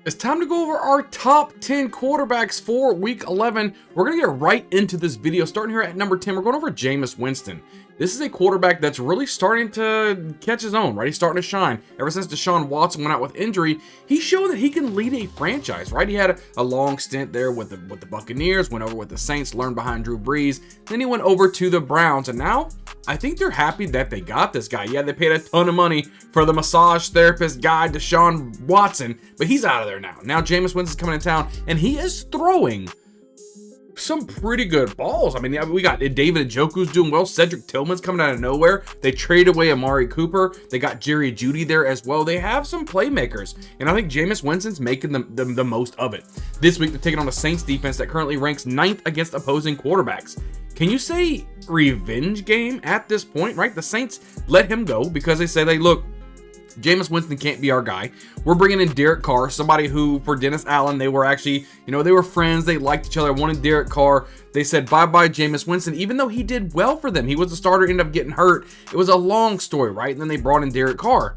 It's time to go over our top 10 quarterbacks for week 11. We're going to get right into this video. Starting here at number 10, we're going over Jameis Winston. This is a quarterback that's really starting to catch his own, right? He's starting to shine. Ever since Deshaun Watson went out with injury, he's shown that he can lead a franchise, right? He had a long stint there with the Buccaneers, went over with the Saints, learned behind Drew Brees. Then he went over to the Browns, and now I think they're happy that they got this guy. Yeah, they paid a ton of money for the massage therapist guy, Deshaun Watson, but he's out of there now. Now Jameis Winston's coming in town, and he is throwing some pretty good balls. I mean, we got David Njoku's doing well. Cedric Tillman's coming out of nowhere. They traded away Amari Cooper. They got Jerry Jeudy there as well. They have some playmakers, and I think Jameis Winston's making the most of it. This week, they're taking on the Saints defense that currently ranks 9th against opposing quarterbacks. Can you say revenge game at this point, right? The Saints let him go because they said, hey, look, Jameis Winston can't be our guy. We're bringing in Derek Carr, somebody who, for Dennis Allen, they were actually, they were friends. They liked each other, wanted Derek Carr. They said bye-bye Jameis Winston, even though he did well for them. He was the starter, ended up getting hurt. It was a long story, right? And then they brought in Derek Carr.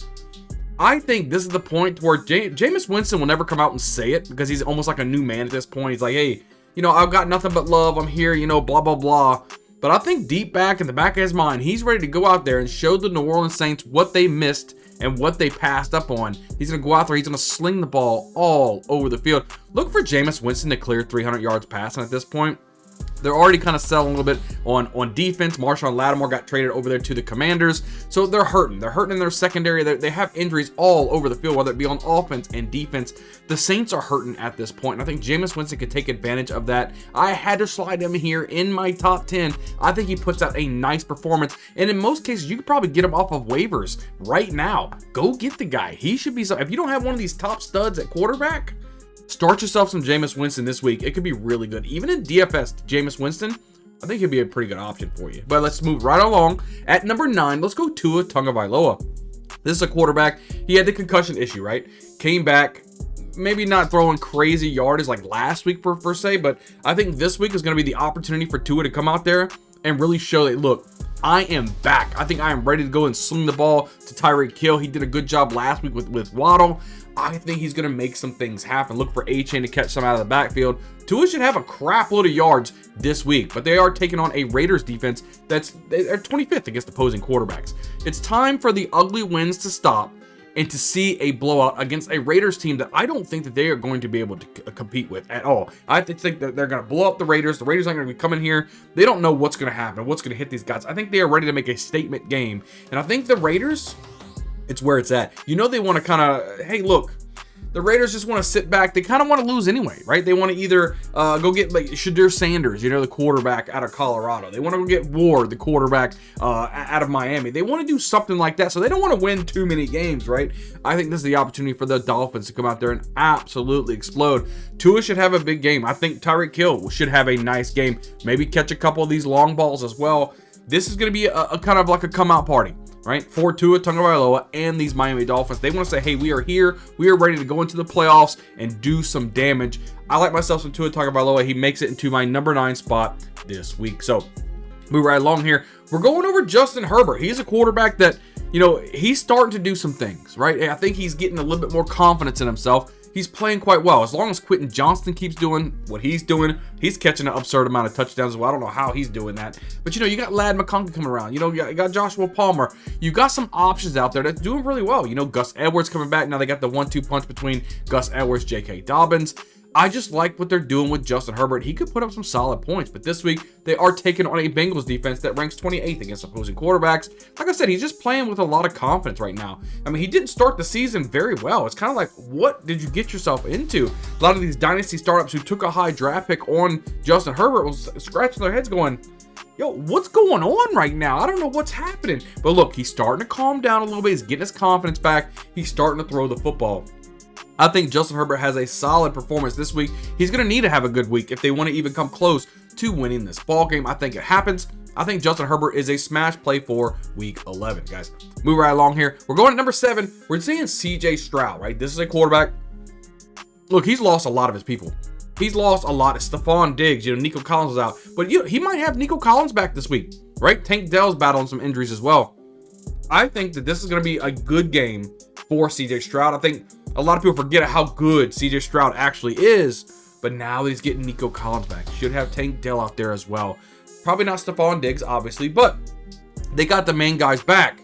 I think this is the point where Jameis Winston will never come out and say it because he's almost like a new man at this point. He's like, hey, I've got nothing but love. I'm here, blah, blah, blah. But I think deep back in the back of his mind, he's ready to go out there and show the New Orleans Saints what they missed and what they passed up on. He's going to go out there. He's going to sling the ball all over the field. Look for Jameis Winston to clear 300 yards passing at this point. They're already kind of selling a little bit on defense. Marshawn Lattimore got traded over there to the Commanders. So they're hurting. They're hurting in their secondary. They have injuries all over the field, whether it be on offense and defense. The Saints are hurting at this point, and I think Jameis Winston could take advantage of that. I had to slide him here in my top 10. I think he puts out a nice performance, and in most cases, you could probably get him off of waivers right now. Go get the guy. He should be, if you don't have one of these top studs at quarterback, start yourself some Jameis Winston this week. It could be really good. Even in DFS, Jameis Winston, I think he'd be a pretty good option for you. But let's move right along. At number 9, let's go Tua Tagovailoa. This is a quarterback. He had the concussion issue, right? Came back, maybe not throwing crazy yardage like last week per se, but I think this week is going to be the opportunity for Tua to come out there and really show that, look, I am back. I think I am ready to go and sling the ball to Tyreek Hill. He did a good job last week with Waddle. I think he's going to make some things happen. Look for A-Chain to catch some out of the backfield. Tua should have a crap load of yards this week, but they are taking on a Raiders defense they're 25th against opposing quarterbacks. It's time for the ugly wins to stop and to see a blowout against a Raiders team that I don't think that they are going to be able to compete with at all. I think that they're going to blow up the Raiders. The Raiders aren't going to be coming here. They don't know what's going to happen, what's going to hit these guys. I think they are ready to make a statement game, and I think the Raiders, it's where it's at. They want to kind of, hey, look, the Raiders just want to sit back. They kind of want to lose anyway, right? They want to either go get like Shadir Sanders, the quarterback out of Colorado. They want to go get Ward, the quarterback out of Miami. They want to do something like that. So they don't want to win too many games, right? I think this is the opportunity for the Dolphins to come out there and absolutely explode. Tua should have a big game. I think Tyreek Hill should have a nice game. Maybe catch a couple of these long balls as well. This is going to be a kind of like a come out party, right? For Tua Tagovailoa and these Miami Dolphins. They want to say, hey, we are here. We are ready to go into the playoffs and do some damage. I like myself some Tua Tagovailoa. He makes it into my number 9 spot this week. So move right along here. We're going over Justin Herbert. He's a quarterback that, he's starting to do some things, right? I think he's getting a little bit more confidence in himself. He's playing quite well. As long as Quentin Johnston keeps doing what he's doing, he's catching an absurd amount of touchdowns as well. I don't know how he's doing that. But, you got Ladd McConkey coming around. You got Joshua Palmer. You got some options out there that's doing really well. Gus Edwards coming back. Now they got the 1-2 punch between Gus Edwards, J.K. Dobbins. I just like what they're doing with Justin Herbert. He could put up some solid points, but this week they are taking on a Bengals defense that ranks 28th against opposing quarterbacks. Like I said, he's just playing with a lot of confidence right now. I mean, he didn't start the season very well. It's kind of like, what did you get yourself into? A lot of these dynasty startups who took a high draft pick on Justin Herbert was scratching their heads going, yo, what's going on right now? I don't know what's happening. But look, he's starting to calm down a little bit. He's getting his confidence back. He's starting to throw the football. I think Justin Herbert has a solid performance this week. He's going to need to have a good week if they want to even come close to winning this ball game. I think it happens. I think Justin Herbert is a smash play for week 11, guys. Move right along here. We're going to number 7. We're seeing CJ Stroud, right? This is a quarterback. Look, he's lost a lot of his people. He's lost a lot. Stephon Diggs, Nico Collins was out. But he might have Nico Collins back this week, right? Tank Dell's battling some injuries as well. I think that this is going to be a good game for CJ Stroud. I think A lot of people forget how good CJ Stroud actually is, but now he's getting Nico Collins back. Should have Tank Dell out there as well. Probably not Stephon Diggs, obviously, but they got the main guys back.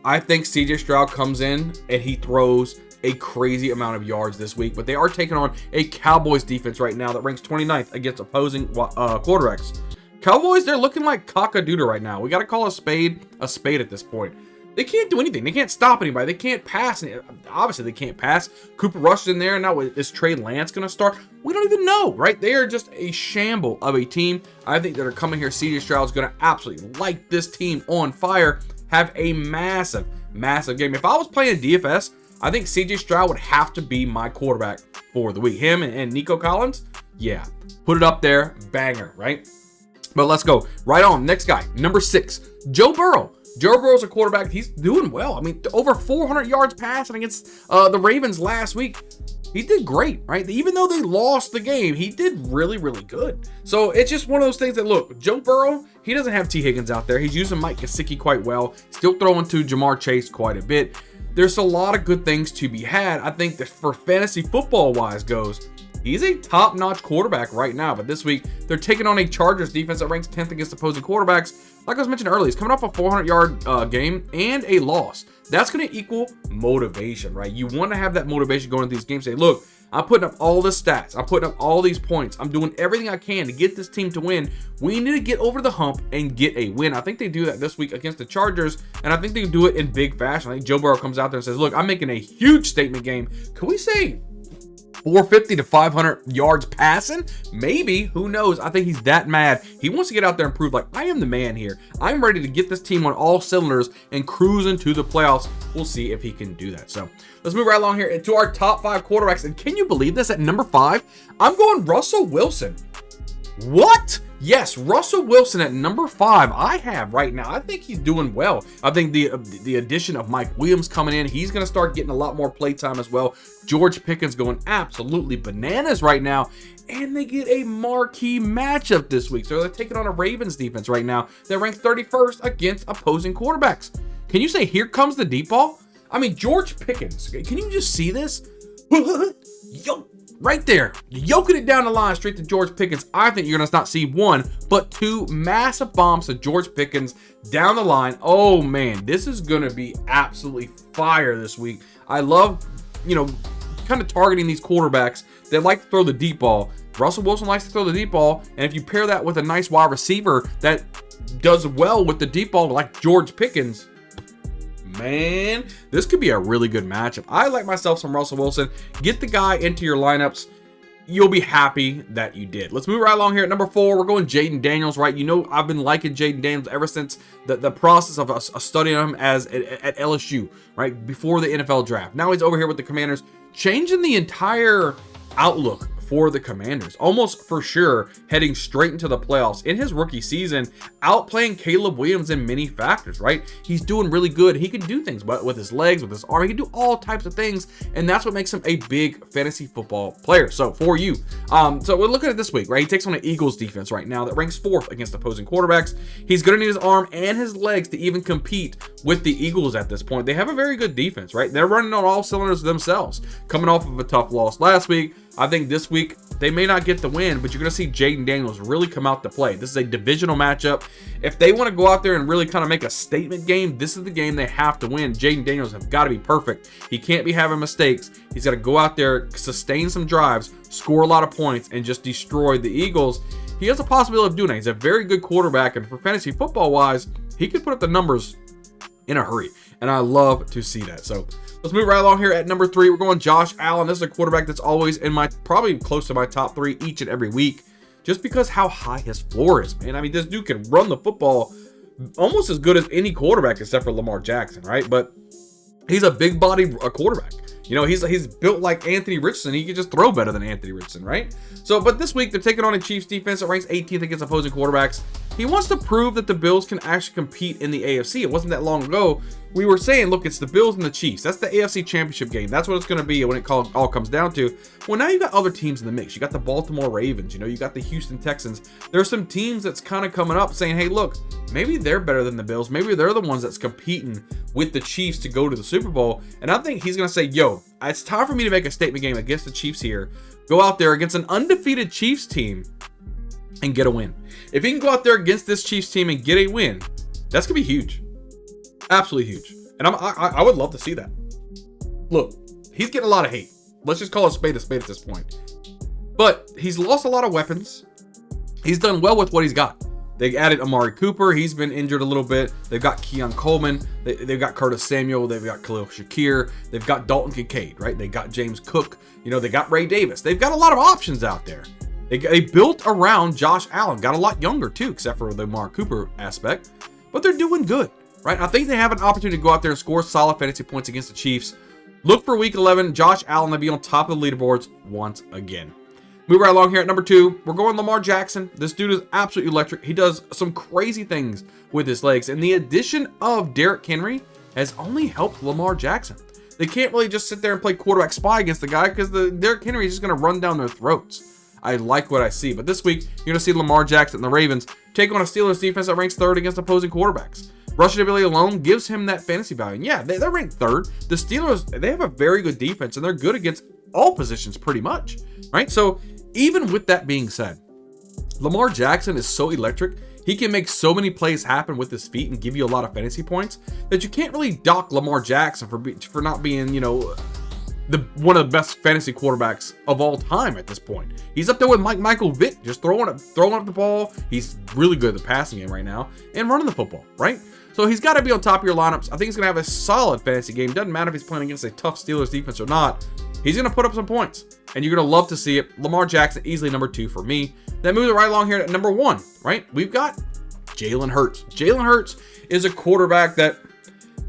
I think CJ Stroud comes in and he throws a crazy amount of yards this week, but they are taking on a Cowboys defense right now that ranks 29th against opposing quarterbacks. Cowboys, they're looking like cock-a-doodle right now. We got to call a spade at this point. They can't do anything. They can't stop anybody. They can't pass. Obviously, they can't pass. Cooper Rush is in there. Now, is Trey Lance going to start? We don't even know, right? They are just a shamble of a team. I think that are coming here. CJ Stroud's going to absolutely light this team on fire. Have a massive, massive game. If I was playing DFS, I think CJ Stroud would have to be my quarterback for the week. Him and Nico Collins, yeah. Put it up there. Banger, right? But let's go. Right on. Next guy, number 6, Joe Burrow. Joe Burrow's a quarterback. He's doing well. I mean, over 400 yards passing against the Ravens last week. He did great, right? Even though they lost the game, he did really, really good. So it's just one of those things that, look, Joe Burrow, he doesn't have T. Higgins out there. He's using Mike Gesicki quite well. Still throwing to Jamar Chase quite a bit. There's a lot of good things to be had. I think that for fantasy football-wise goes, he's a top-notch quarterback right now, but this week they're taking on a Chargers defense that ranks 10th against opposing quarterbacks. Like I was mentioning earlier, he's coming off a 400-yard game and a loss. That's going to equal motivation, right? You want to have that motivation going into these games. Say, look, I'm putting up all the stats. I'm putting up all these points. I'm doing everything I can to get this team to win. We need to get over the hump and get a win. I think they do that this week against the Chargers, and I think they do it in big fashion. I think Joe Burrow comes out there and says, look, I'm making a huge statement game. Can we say 450 to 500 yards passing? Maybe. Who knows? I think he's that mad. He wants to get out there and prove, like, I am the man here. I'm ready to get this team on all cylinders and cruise into the playoffs. We'll see if he can do that. So let's move right along here into our top 5 quarterbacks. And can you believe this? At number 5, I'm going Russell Wilson. What? Yes, Russell Wilson at number 5. I have right now. I think he's doing well. I think the addition of Mike Williams coming in, he's going to start getting a lot more play time as well. George Pickens going absolutely bananas right now. And they get a marquee matchup this week. So they're taking on a Ravens defense right now that ranks 31st against opposing quarterbacks. Can you say, here comes the deep ball? I mean, George Pickens. Can you just see this? Yo. Right there, yoking it down the line straight to George Pickens. I think you're going to not see 1, but 2 massive bombs to George Pickens down the line. Oh, man, this is going to be absolutely fire this week. I love, kind of targeting these quarterbacks that like to throw the deep ball. Russell Wilson likes to throw the deep ball, and if you pair that with a nice wide receiver that does well with the deep ball like George Pickens, man, this could be a really good matchup. I like myself some Russell Wilson. Get the guy into your lineups. You'll be happy that you did. Let's move right along here at number 4. We're going Jaden Daniels, right? You know, I've been liking Jaden Daniels ever since the process of us studying him at LSU, right? Before the NFL draft. Now he's over here with the Commanders, changing the entire outlook for the Commanders, almost for sure heading straight into the playoffs in his rookie season, outplaying Caleb Williams in many factors, right? He's doing really good. He can do things with his legs, with his arm. He can do all types of things, and that's what makes him a big fantasy football player. So for you, so we're looking at this week, right? He takes on an Eagles defense right now that ranks 4th against opposing quarterbacks. He's going to need his arm and his legs to even compete with the Eagles at this point. They have a very good defense, right? They're running on all cylinders themselves, coming off of a tough loss last week. I think this week they may not get the win, but you're going to see Jaden Daniels really come out to play. This is a divisional matchup. If they want to go out there and really kind of make a statement game, this is the game they have to win. Jaden Daniels have got to be perfect. He can't be having mistakes. He's got to go out there, sustain some drives, score a lot of points, and just destroy the Eagles. He has a possibility of doing that. He's a very good quarterback, and for fantasy football-wise, he could put up the numbers in a hurry, and I love to see that. So let's move right along here at number 3. We're going Josh Allen. This is a quarterback that's always in probably close to my top 3 each and every week, just because how high his floor is, man. I mean, this dude can run the football almost as good as any quarterback except for Lamar Jackson, right? But he's a big body quarterback. You know, he's built like Anthony Richardson. He can just throw better than Anthony Richardson, right? So, but this week they're taking on a Chiefs defense that ranks 18th against opposing quarterbacks. He wants to prove that the Bills can actually compete in the AFC. It wasn't that long ago we were saying, look, it's the Bills and the Chiefs. That's the AFC Championship game. That's what it's going to be when it all comes down to. Well, now you got other teams in the mix. You got the Baltimore Ravens. You know, you got the Houston Texans. There's some teams that's kind of coming up saying, hey, look, maybe they're better than the Bills. Maybe they're the ones that's competing with the Chiefs to go to the Super Bowl. And I think he's going to say, yo, it's time for me to make a statement game against the Chiefs here. Go out there against an undefeated Chiefs team and get a win. If he can go out there against this Chiefs team and get a win, that's going to be huge. Absolutely huge. And I would love to see that. Look, he's getting a lot of hate. Let's just call a spade at this point. But he's lost a lot of weapons. He's done well with what he's got. They added Amari Cooper. He's been injured a little bit. They've got Keon Coleman. They've got Curtis Samuel. They've got Khalil Shakir. They've got Dalton Kincaid, right? They got James Cook. You know, they got Ray Davis. They've got a lot of options out there. They built around Josh Allen. Got a lot younger, too, except for the Amari Cooper aspect. But they're doing good, right? I think they have an opportunity to go out there and score solid fantasy points against the Chiefs. Look for Week 11. Josh Allen to be on top of the leaderboards once again. Move right along here at number 2. We're going Lamar Jackson. This dude is absolutely electric. He does some crazy things with his legs. And the addition of Derrick Henry has only helped Lamar Jackson. They can't really just sit there and play quarterback spy against the guy because Derrick Henry is just going to run down their throats. I like what I see. But this week, you're going to see Lamar Jackson and the Ravens take on a Steelers defense that ranks 3rd against opposing quarterbacks. Rushing ability alone gives him that fantasy value. And yeah, they're ranked 3rd. The Steelers, they have a very good defense, and they're good against all positions pretty much, right? So even with that being said, Lamar Jackson is so electric. He can make so many plays happen with his feet and give you a lot of fantasy points that you can't really dock Lamar Jackson for not being, you know, one of the best fantasy quarterbacks of all time at this point. He's up there with Michael Vick, just throwing up the ball. He's really good at the passing game right now and running the football, right? So he's got to be on top of your lineups. I think he's going to have a solid fantasy game. Doesn't matter if he's playing against a tough Steelers defense or not. He's going to put up some points, and you're going to love to see it. Lamar Jackson, easily number 2 for me. Then moving right along here at number 1, right? We've got Jalen Hurts. Jalen Hurts is a quarterback that,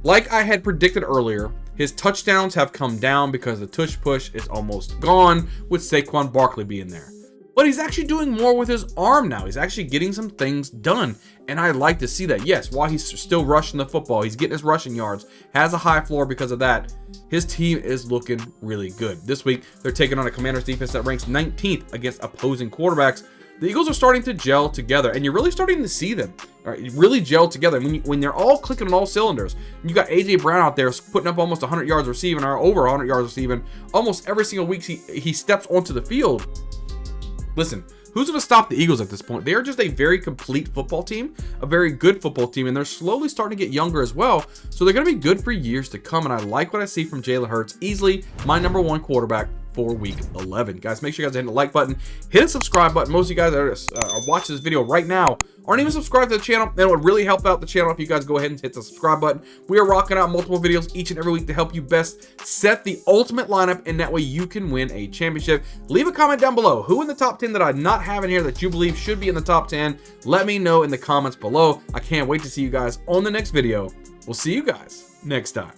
like I had predicted earlier, his touchdowns have come down because the tush push is almost gone with Saquon Barkley being there. But he's actually doing more with his arm now. He's actually getting some things done. And I like to see that. Yes, while he's still rushing the football, he's getting his rushing yards, has a high floor because of that. His team is looking really good. This week, they're taking on a Commanders defense that ranks 19th against opposing quarterbacks. The Eagles are starting to gel together, and you're really starting to see them really gel together. When they're all clicking on all cylinders, you got A.J. Brown out there putting up almost 100 yards receiving, or over 100 yards receiving, almost every single week he steps onto the field. Listen, who's going to stop the Eagles at this point? They are just a very complete football team, a very good football team, and they're slowly starting to get younger as well. So they're going to be good for years to come, and I like what I see from Jalen Hurts. Easily my number 1 quarterback for Week 11. Guys, make sure you guys hit the like button, hit the subscribe button. Most of you guys are watching this video right now aren't even subscribed to the channel. That would really help out the channel if you guys go ahead and hit the subscribe button. We are rocking out multiple videos each and every week to help you best set the ultimate lineup, and that way you can win a championship. Leave a comment down below. Who in the top 10 that I not have in here that you believe should be in the top 10? Let me know in the comments below. I can't wait to see you guys on the next video. We'll see you guys next time.